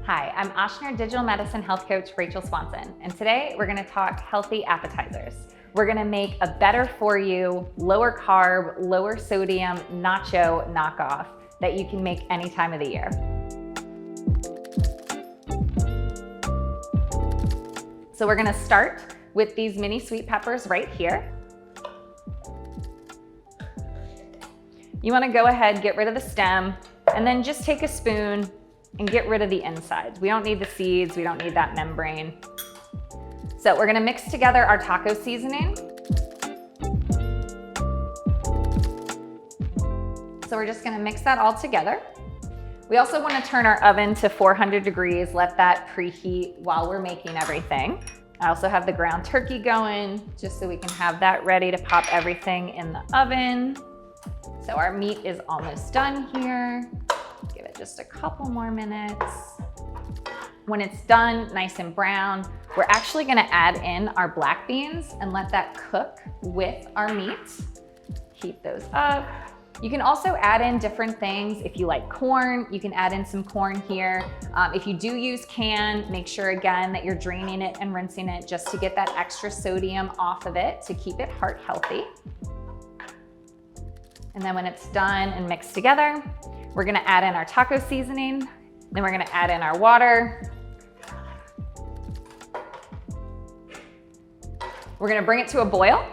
Hi, I'm Ochsner Digital Medicine health coach Rachael Swanson, and today we're going to talk healthy appetizers. We're going to make a better for you, lower carb, lower sodium nacho knockoff that you can make any time of the year. So we're going to start with these mini sweet peppers right here. You want to go ahead, get rid of the stem, and then just take a spoon and get rid of the inside. We don't need the seeds, we don't need that membrane. So we're gonna mix together our taco seasoning. So we're just gonna mix that all together. We also wanna turn our oven to 400 degrees, let that preheat while we're making everything. I also have the ground turkey going, just so we can have that ready to pop everything in the oven. So our meat is almost done here. Give it just a couple more minutes. When it's done, nice and brown, we're actually gonna add in our black beans and let that cook with our meat. Heat those up. You can also add in different things. If you like corn, you can add in some corn here. If you do use canned, make sure again that you're draining it and rinsing it just to get that extra sodium off of it to keep it heart healthy. And then when it's done and mixed together, we're gonna add in our taco seasoning, then we're gonna add in our water. We're gonna bring it to a boil,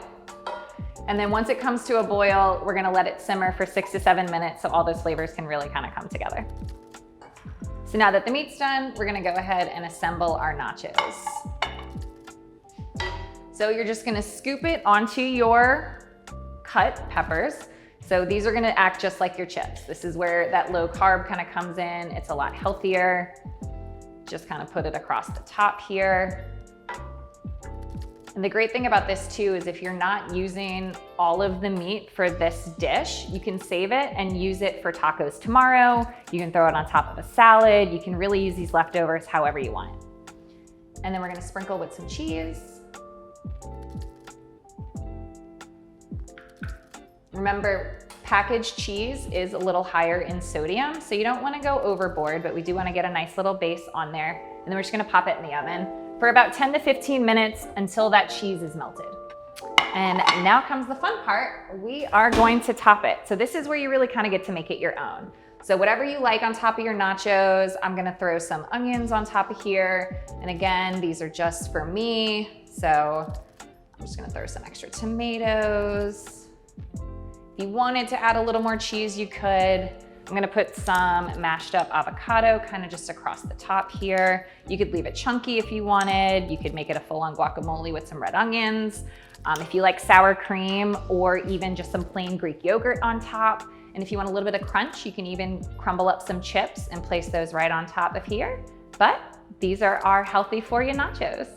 and then once it comes to a boil, we're gonna let it simmer for 6 to 7 minutes so all those flavors can really kind of come together. So now that the meat's done, we're gonna go ahead and assemble our nachos. So you're just gonna scoop it onto your cut peppers. So these are gonna act just like your chips. This is where that low carb kind of comes in. It's a lot healthier. Just kind of put it across the top here. And the great thing about this too is if you're not using all of the meat for this dish, you can save it and use it for tacos tomorrow. You can throw it on top of a salad. You can really use these leftovers however you want. And then we're gonna sprinkle with some cheese. Remember, packaged cheese is a little higher in sodium, so you don't wanna go overboard, but we do wanna get a nice little base on there. And then we're just gonna pop it in the oven for about 10 to 15 minutes until that cheese is melted. And now comes the fun part. We are going to top it. So this is where you really kind of get to make it your own. So whatever you like on top of your nachos, I'm gonna throw some onions on top of here. And again, these are just for me. So I'm just gonna throw some extra tomatoes. If you wanted to add a little more cheese, you could. I'm gonna put some mashed up avocado kind of just across the top here. You could leave it chunky if you wanted. You could make it a full-on guacamole with some red onions. If you like sour cream or even just some plain Greek yogurt on top. And if you want a little bit of crunch, you can even crumble up some chips and place those right on top of here. But these are our healthy for you nachos.